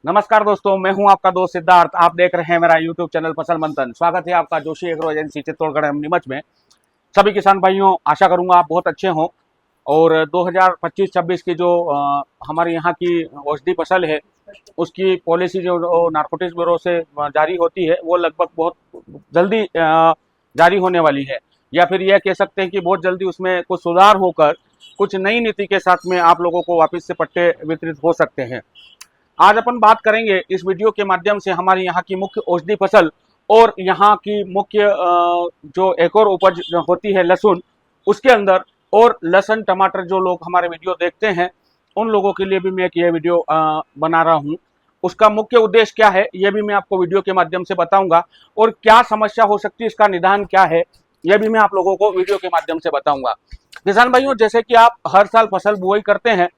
नमस्कार दोस्तों, मैं हूं आपका दोस्त सिद्धार्थ। आप देख रहे हैं मेरा यूट्यूब चैनल फसल मंथन। स्वागत है आपका जोशी एग्रो एजेंसी चित्तौड़गढ़ एवं नीमच में। सभी किसान भाइयों, आशा करूंगा आप बहुत अच्छे हों और 2025-26 की जो हमारे यहाँ की औषधि फसल है उसकी पॉलिसी जो नारकोटिक्स ब्यूरो से जारी होती है वो लगभग बहुत जल्दी जारी होने वाली है, या फिर यह कह सकते हैं कि बहुत जल्दी उसमें कुछ सुधार होकर कुछ नई नीति के साथ में आप लोगों को वापस से पट्टे वितरित हो सकते हैं। आज अपन बात करेंगे इस वीडियो के माध्यम से हमारी यहाँ की मुख्य औषधि फसल और यहाँ की मुख्य जो एक और उपज होती है लहसुन, उसके अंदर और लहसुन टमाटर जो लोग हमारे वीडियो देखते हैं उन लोगों के लिए भी मैं ये वीडियो बना रहा हूँ। उसका मुख्य उद्देश्य क्या है ये भी मैं आपको वीडियो के माध्यम से बताऊंगा, और क्या समस्या हो सकती है इसका निदान क्या है यह भी मैं आप लोगों को वीडियो के माध्यम से बताऊंगा। किसान भाइयों, जैसे कि आप हर साल फसल बुआई करते हैं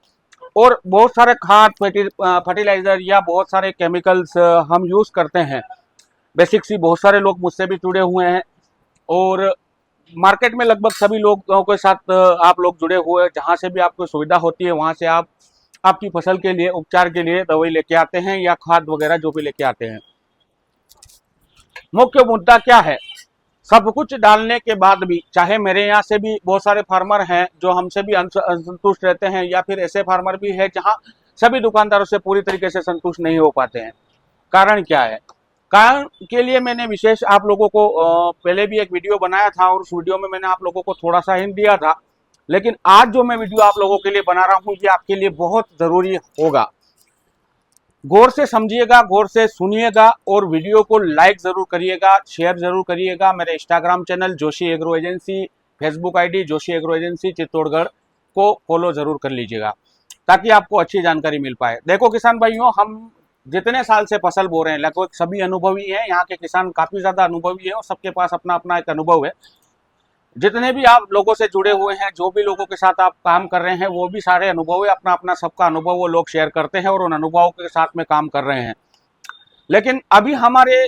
और बहुत सारे खाद फर्टिलाइजर या बहुत सारे केमिकल्स हम यूज करते हैं। बेसिक सी बहुत सारे लोग मुझसे भी जुड़े हुए हैं और मार्केट में लगभग सभी लोगों के साथ आप लोग जुड़े हुए हैं। जहां से भी आपको सुविधा होती है वहां से आप आपकी फसल के लिए उपचार के लिए दवाई लेके आते हैं या खाद वगैरह जो भी लेके आते हैं। मुख्य मुद्दा क्या है? सब कुछ डालने के बाद भी, चाहे मेरे यहाँ से भी बहुत सारे फार्मर हैं जो हमसे भी असंतुष्ट रहते हैं, या फिर ऐसे फार्मर भी हैं जहां सभी दुकानदारों से पूरी तरीके से संतुष्ट नहीं हो पाते हैं। कारण क्या है? कारण के लिए मैंने विशेष आप लोगों को पहले भी एक वीडियो बनाया था और उस वीडियो में मैंने आप लोगों को थोड़ा सा हिंट दिया था, लेकिन आज जो मैं वीडियो आप लोगों के लिए बना रहा हूँ ये आपके लिए बहुत जरूरी होगा। गौर से समझिएगा, गौर से सुनिएगा और वीडियो को लाइक जरूर करिएगा, शेयर जरूर करिएगा। मेरे Instagram channel Joshi agro agency, Facebook ID Joshi agro agency Chittorgarh को फॉलो जरूर कर लीजिएगा ताकि आपको अच्छी जानकारी मिल पाए। देखो किसान भाइयों, हम जितने साल से फसल बो रहे हैं लगभग सभी अनुभवी हैं। यहाँ के किसान काफी ज्यादा अनुभवी है और सबके पास अपना अपना एक अनुभव है। जितने भी आप लोगों से जुड़े हुए हैं, जो भी लोगों के साथ आप काम कर रहे हैं, वो भी सारे अनुभव है। अपना अपना सबका अनुभव वो लोग शेयर करते हैं और उन अनुभवों के साथ में काम कर रहे हैं। लेकिन अभी हमारे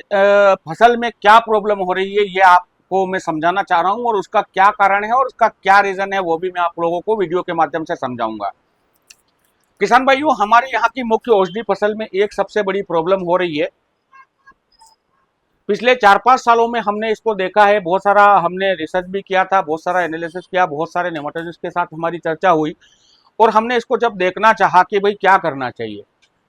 फसल में क्या प्रॉब्लम हो रही है ये आपको मैं समझाना चाह रहा हूँ, और उसका क्या कारण है और उसका क्या रीजन है वो भी मैं आप लोगों को वीडियो के माध्यम से समझाऊंगा। किसान भाइयों, हमारे यहाँ की मुख्य औषधि फसल में एक सबसे बड़ी प्रॉब्लम हो रही है। पिछले 4-5 सालों में हमने इसको देखा है, बहुत सारा हमने रिसर्च भी किया था, बहुत सारा एनालिसिस किया, बहुत सारे नेमेटोलॉजिस्ट के साथ हमारी चर्चा हुई और हमने इसको जब देखना चाहा कि भाई क्या करना चाहिए,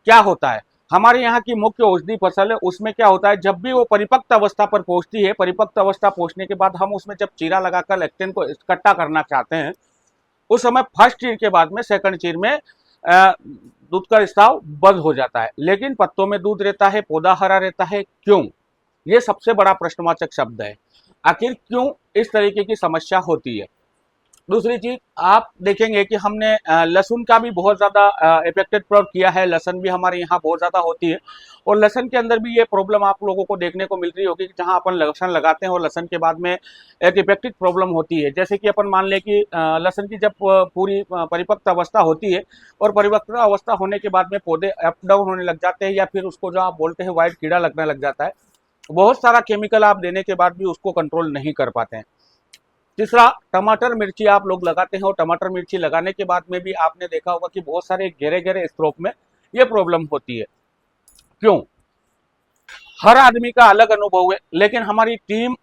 क्या होता है। हमारे यहाँ की मुख्य औषधि फसल है, उसमें क्या होता है, जब भी वो परिपक्व अवस्था पर पहुंचती है, परिपक्व अवस्था पहुंचने के बाद हम उसमें जब चीरा लगाकर लेक्टेन को इकट्ठा करना चाहते हैं, उस समय फर्स्ट चीर के बाद में सेकंड चीर में दूध का रिसाव बंद हो जाता है, लेकिन पत्तों में दूध रहता है, पौधा हरा रहता है। क्यों? ये सबसे बड़ा प्रश्नवाचक शब्द है। आखिर क्यों इस तरीके की समस्या होती है? दूसरी चीज आप देखेंगे कि हमने लहसुन का भी बहुत ज्यादा इफेक्टेड प्रोडक्ट किया है। लहसुन भी हमारे यहाँ बहुत ज्यादा होती है और लहसुन के अंदर भी ये प्रॉब्लम आप लोगों को देखने को मिल रही होगी कि जहां अपन लहसुन लगाते हैं और लहसुन के बाद में एक इफेक्टेड प्रॉब्लम होती है। जैसे कि अपन मान लें कि लहसुन की जब पूरी परिपक्व अवस्था होती है और परिपक्व अवस्था होने के बाद में पौधे अप डाउन होने लग जाते हैं, या फिर उसको जो आप बोलते हैं व्हाइट कीड़ा लगने लग जाता है। बहुत सारा केमिकल आप देने के बाद भी उसको कंट्रोल नहीं कर पाते हैं। तीसरा, टमाटर मिर्ची आप लोग लगाते हैं और टमाटर मिर्ची लगाने के बाद में भी आपने देखा होगा कि बहुत सारे गहरे गहरे स्ट्रोक में ये प्रॉब्लम होती है। क्यों? हर आदमी का अलग अनुभव है, लेकिन हमारी टीम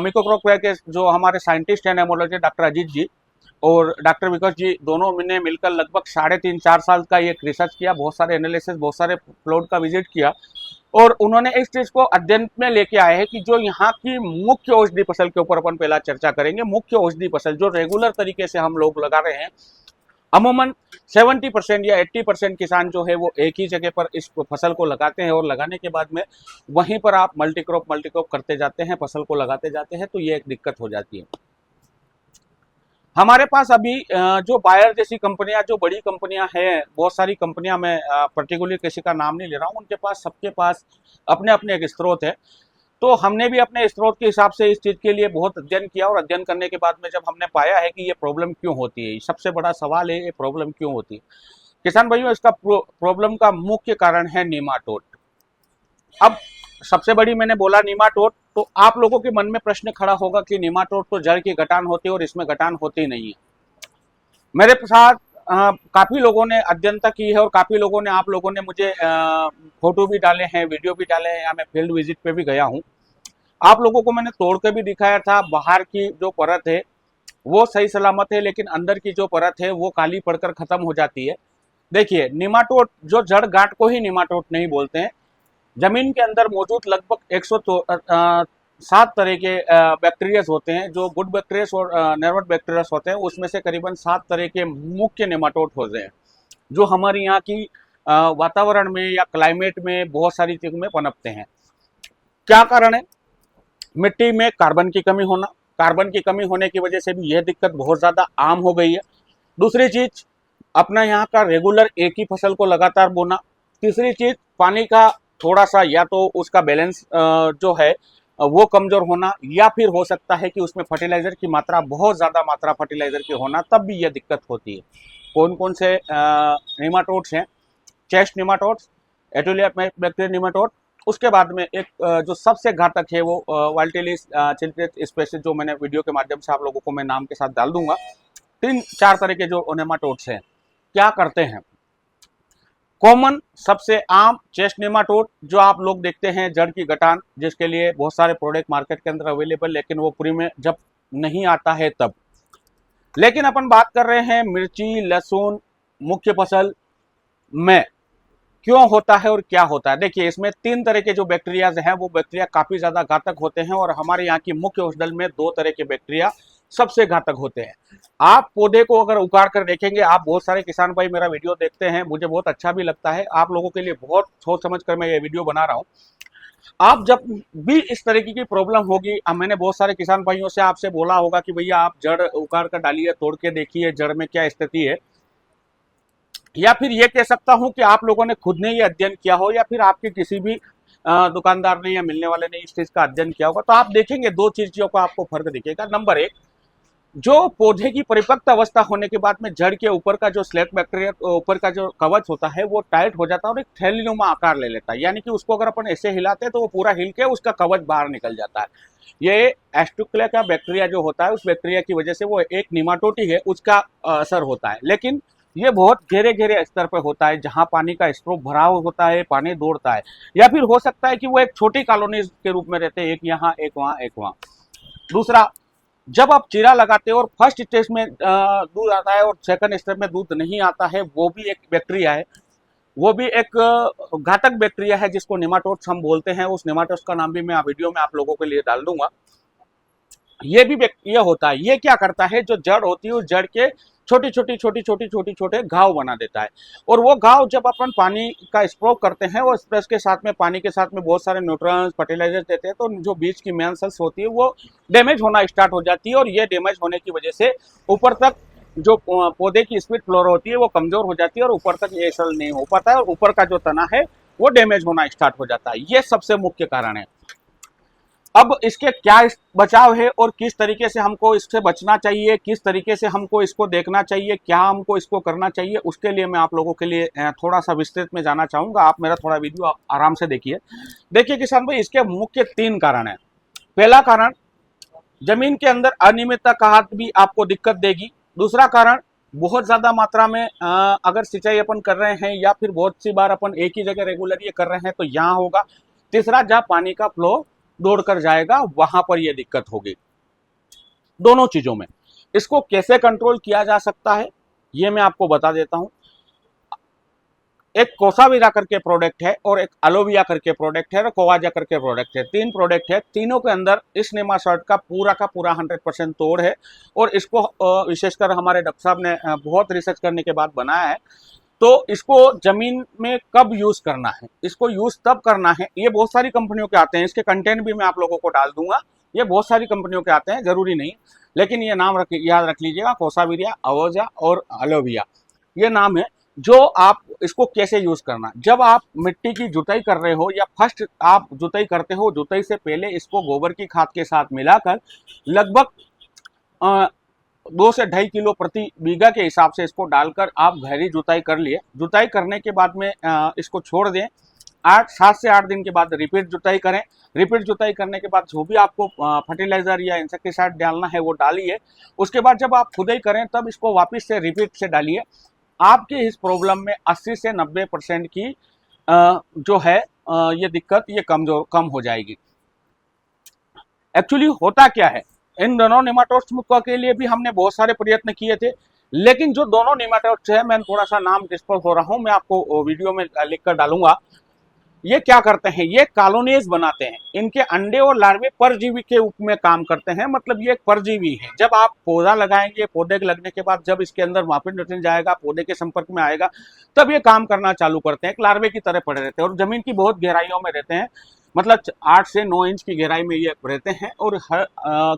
मिकोक्रोप के जो हमारे साइंटिस्ट हैं नेमोलॉजी डॉक्टर अजीत जी और डॉक्टर विकास जी, दोनों ने मिलकर लगभग 3.5-4 साल का ये रिसर्च किया, बहुत सारे एनालिसिस, बहुत सारे प्लॉट का विजिट किया और उन्होंने इस चीज को अध्ययन में लेके आए हैं कि जो यहाँ की मुख्य औषधि फसल के ऊपर अपन पहला चर्चा करेंगे। मुख्य औषधि फसल जो रेगुलर तरीके से हम लोग लगा रहे हैं, अमूमन 70% या 80% किसान जो है वो एक ही जगह पर इस फसल को लगाते हैं और लगाने के बाद में वहीं पर आप मल्टीक्रॉप करते जाते हैं, फसल को लगाते जाते हैं, तो ये एक दिक्कत हो जाती है। हमारे पास अभी जो बायर जैसी कंपनियां, जो बड़ी कंपनियां हैं, बहुत सारी कंपनियां, मैं पर्टिकुलरली किसी का नाम नहीं ले रहा हूं, उनके पास सबके पास अपने अपने एक स्रोत है। तो हमने भी अपने स्रोत के हिसाब से इस चीज के लिए बहुत अध्ययन किया और अध्ययन करने के बाद में जब हमने पाया है कि ये प्रॉब्लम क्यों होती है, सबसे बड़ा सवाल है ये प्रॉब्लम क्यों होती है। किसान भाइयों, इसका प्रॉब्लम का मुख्य कारण है नीमाटोड। अब सबसे बड़ी मैंने बोला नीमाटोड, तो आप लोगों के मन में प्रश्न खड़ा होगा कि नीमाटोड तो जड़ की गठान होती है और इसमें गठान होती नहीं है। मेरे साथ काफी लोगों ने अध्ययनता की है और काफी लोगों ने, आप लोगों ने मुझे फोटो भी डाले हैं, वीडियो भी डाले हैं, या मैं फील्ड विजिट पे भी गया हूँ। आप लोगों को मैंने तोड़ के भी दिखाया था। बाहर की जो परत है वो सही सलामत है, लेकिन अंदर की जो परत है वो काली पड़कर खत्म हो जाती है। देखिए, निमाटोड, जो जड़ गांठ को ही निमाटोड नहीं बोलते हैं, जमीन के अंदर मौजूद लगभग 107 तरह के बैक्टीरियाज होते हैं। जो गुड बैक्टीरियाज और नर्वस बैक्टीरियाज होते हैं, उसमें से करीबन 7 तरह के मुख्य नेमाटोड होते हैं, जो हमारे यहाँ की वातावरण में या क्लाइमेट में बहुत सारी चीजों में पनपते हैं। क्या कारण है? मिट्टी में कार्बन की कमी होना। कार्बन की कमी होने की वजह से भी यह दिक्कत बहुत ज्यादा आम हो गई है। दूसरी चीज, अपना यहाँ का रेगुलर एक ही फसल को लगातार बोना। तीसरी चीज, पानी का थोड़ा सा, या तो उसका बैलेंस जो है वो कमजोर होना, या फिर हो सकता है कि उसमें फर्टिलाइजर की मात्रा, बहुत ज्यादा मात्रा फर्टिलाइजर की होना, तब भी यह दिक्कत होती है। कौन कौन से नेमाटोड्स हैं? चेस्ट नेमाटोड्स, एटोलिया बैक्टीरिया नेमाटोड। उसके बाद में एक जो सबसे घातक है वो वाल्टिलिस चिल्ट्रेट स्पेसीज, जो मैंने वीडियो के माध्यम से आप लोगों को मैं नाम के साथ डाल दूंगा। 3-4 तरह के जो नेमाटोड्स हैं, क्या करते हैं? कॉमन, सबसे आम चेस्ट नेमाटोड, जो आप लोग देखते हैं, जड़ की गठान, जिसके लिए बहुत सारे प्रोडक्ट मार्केट के अंदर अवेलेबल, लेकिन वो फ्री में जब नहीं आता है तब। लेकिन अपन बात कर रहे हैं मिर्ची, लहसुन, मुख्य फसल में क्यों होता है और क्या होता है। देखिए, इसमें 3 तरह के जो बैक्टीरियाज हैं, वो बैक्टीरिया काफी ज्यादा घातक होते हैं, और हमारे यहाँ की मुख्य औषधि में 2 तरह के बैक्टीरिया सबसे घातक होते हैं। आप पौधे को अगर उखाड़ कर देखेंगे, आप बहुत सारे किसान भाई मेरा वीडियो देखते हैं, मुझे बहुत अच्छा भी लगता है, आप लोगों के लिए बहुत सोच समझ कर मैं ये वीडियो बना रहा हूँ। आप जब भी इस तरीके की प्रॉब्लम होगी, मैंने बहुत सारे किसान भाइयों से आपसे बोला होगा कि भैया आप जड़ उखाड़ कर डालिए, तोड़ के देखिए जड़ में क्या स्थिति है। या फिर ये कह सकता हूं कि आप लोगों ने खुद ने ये अध्ययन किया हो, या फिर आपके किसी भी दुकानदार ने या मिलने वाले ने इस चीज का अध्ययन किया होगा, तो आप देखेंगे 2 चीजों का आपको फर्क दिखेगा। नंबर 1, जो पौधे की परिपक्व अवस्था होने के बाद में जड़ के ऊपर का जो स्लेट बैक्टीरिया ऊपर का जो कवच होता है वो टाइट हो जाता है और एक थैलीनुमा आकार ले लेता है। यानी कि उसको अगर अपन ऐसे हिलाते हैं तो वो पूरा हिल के उसका कवच बाहर निकल जाता है। ये एस्टुक्ले का बैक्टीरिया जो होता है, उस बैक्टीरिया की वजह से, वो एक निमाटोडी है, उसका असर होता है। लेकिन ये बहुत घेरे घेरे स्तर पर होता है, जहां पानी का स्रोत भराव होता है, पानी दौड़ता है। या फिर हो सकता है कि वो एक छोटी कॉलोनी के रूप में रहते हैं, एक यहाँ एक वहां एक वहां। दूसरा, जब आप चीरा लगाते हो और फर्स्ट स्टेज में दूध आता है और सेकंड स्टेज में दूध नहीं आता है, वो भी एक बैक्टीरिया है, वो भी एक घातक बैक्टीरिया है, जिसको नेमाटोड्स हम बोलते हैं। उस नेमाटोड्स का नाम भी मैं वीडियो में आप लोगों के लिए डाल दूंगा। ये भी बैक्टीरिया होता है। ये क्या करता है? जो जड़ होती है, उस जड़ के छोटे घाव बना देता है, और वो घाव जब अपन पानी का स्प्रे करते हैं, और स्प्रे के साथ में, पानी के साथ में बहुत सारे न्यूट्रिएंट्स, फर्टिलाइजर देते हैं, तो जो बीज की मेन सेल्स होती है वो डैमेज होना स्टार्ट हो जाती है, और ये डैमेज होने की वजह से ऊपर तक जो पौधे की स्पीड फ्लोर होती है वो कमजोर हो जाती है, और ऊपर तक ये सेल नहीं हो पाता है, और ऊपर का जो तना है वो डैमेज होना स्टार्ट हो जाता है। ये सबसे मुख्य कारण है। अब इसके क्या बचाव है और किस तरीके से हमको इससे बचना चाहिए, किस तरीके से हमको इसको देखना चाहिए, क्या हमको इसको करना चाहिए, उसके लिए मैं आप लोगों के लिए थोड़ा सा विस्तृत में जाना चाहूंगा। आप मेरा थोड़ा वीडियो आराम से देखिए। देखिए किसान भाई, इसके मुख्य 3 कारण है। पहला कारण, जमीन के अंदर अनियमितता का हाथ भी आपको दिक्कत देगी। दूसरा कारण, बहुत ज्यादा मात्रा में अगर सिंचाई अपन कर रहे हैं, या फिर बहुत सी बार अपन एक ही जगह रेगुलर ये कर रहे हैं, तो यहाँ होगा। तीसरा, जहाँ पानी का फ्लो दौड़ कर जाएगा, वहां पर यह दिक्कत होगी। दोनों चीजों में इसको कैसे कंट्रोल किया जा सकता है, ये मैं आपको बता देता हूं। एक कोसावीरा करके प्रोडक्ट है, और एक अलोविया करके प्रोडक्ट है, और कोवाजा करके प्रोडक्ट है। 3 प्रोडक्ट है। तीनों के अंदर इस नेमाटोड का पूरा 100% तोड़ है, और इसको विशेषकर हमारे डॉक्टर साहब ने बहुत रिसर्च करने के बाद बनाया है। तो इसको जमीन में कब यूज करना है, इसको यूज तब करना है। ये बहुत सारी कंपनियों के आते हैं, इसके कंटेंट भी मैं आप लोगों को डाल दूंगा। ये बहुत सारी कंपनियों के आते हैं, जरूरी नहीं, लेकिन ये नाम याद रख लीजिएगा, कोसावीरा, अवोजा और अलोविया, ये नाम है। जो आप इसको कैसे यूज करना, जब आप मिट्टी की जुताई कर रहे हो, या फर्स्ट आप जुताई करते हो, जुताई से पहले इसको गोबर की खाद के साथ मिलाकर लगभग 2 से 2.5 किलो प्रति बीघा के हिसाब से इसको डालकर आप गहरी जुताई कर लिए। जुताई करने के बाद में इसको छोड़ दें। 7 से 8 दिन के बाद रिपीट जुताई करें। रिपीट जुताई करने के बाद जो भी आपको फर्टिलाइजर या इंसेक्टिसाइड डालना है वो डालिए। उसके बाद जब आप खुदाई करें, तब इसको वापस से रिपीट से डालिए। आपकी इस प्रॉब्लम में 80 से 90% की जो है ये दिक्कत ये कम हो जाएगी। एक्चुअली होता क्या है, इन दोनों नेमाटोड्स के लिए भी हमने बहुत सारे प्रयत्न किए थे, लेकिन जो दोनों नेमाटोड्स है, मैं थोड़ा सा नाम डिस्कस हो रहा हूं, मैं आपको वीडियो में लिख कर डालूंगा। ये क्या करते हैं, ये कॉलोनीज बनाते हैं। इनके अंडे और लार्वे परजीवी के रूप में काम करते हैं, मतलब ये एक परजीवी है। जब आप पौधा लगाएंगे, पौधे के लगने के बाद जब इसके अंदर न्यूट्रिएंट जाएगा, पौधे के संपर्क में आएगा, तब ये काम करना चालू करते हैं। एक लार्वे की तरह पड़े रहते हैं और जमीन की बहुत गहराइयों में रहते हैं, मतलब 8 से 9 इंच की गहराई में ये रहते हैं। और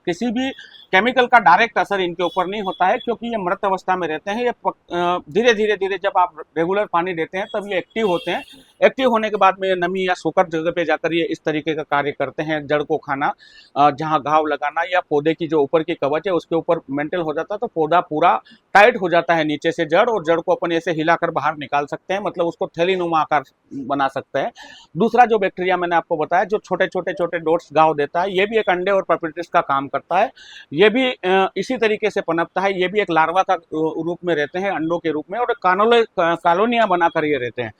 किसी भी केमिकल का डायरेक्ट असर इनके ऊपर नहीं होता है, क्योंकि ये मृत अवस्था में रहते हैं। ये धीरे धीरे धीरे जब आप रेगुलर पानी देते हैं तब ये एक्टिव होते हैं। एक्टिव होने के बाद में नमी या सूखर जगह पे जाकर ये इस तरीके का कार्य करते हैं, जड़ को खाना, जहां घाव लगाना, या पौधे की जो ऊपर की कवच है उसके ऊपर मेंटल हो जाता है, तो पौधा पूरा टाइट हो जाता है नीचे से जड़, और जड़ को अपन ऐसे हिलाकर बाहर निकाल सकते हैं, मतलब उसको थैलीनुमा आकार बना सकते हैं। दूसरा जो बैक्टीरिया मैंने आपको बताया, जो छोटे छोटे छोटे डॉट्स घाव देता है, ये भी एक अंडे और परपेट्रिस का काम करता है। ये भी इसी तरीके से पनपता है। ये भी एक लार्वा का रूप में रहते हैं, अंडों के रूप में, और कॉलोनियां बनाकर ये रहते हैं।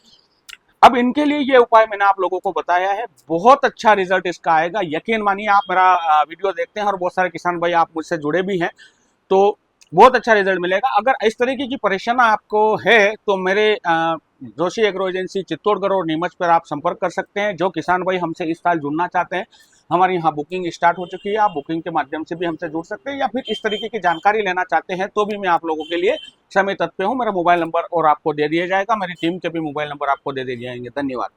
अब इनके लिए ये उपाय मैंने आप लोगों को बताया है, बहुत अच्छा रिजल्ट इसका आएगा, यकीन मानिए। आप मेरा वीडियो देखते हैं और बहुत सारे किसान भाई आप मुझसे जुड़े भी हैं, तो बहुत अच्छा रिजल्ट मिलेगा। अगर इस तरीके की परेशानी आपको है तो मेरे जोशी एग्रो एजेंसी चित्तौड़गढ़ और नीमच पर आप संपर्क कर सकते हैं। जो किसान भाई हमसे इस साल जुड़ना चाहते हैं, हमारे यहाँ बुकिंग स्टार्ट हो चुकी है, आप बुकिंग के माध्यम से भी हमसे जुड़ सकते हैं, या फिर इस तरीके की जानकारी लेना चाहते हैं तो भी मैं आप लोगों के लिए समय तत्पर हूँ। मेरा मोबाइल नंबर और आपको दे दिया जाएगा, मेरी टीम के भी मोबाइल नंबर आपको दे दिए जाएंगे। धन्यवाद।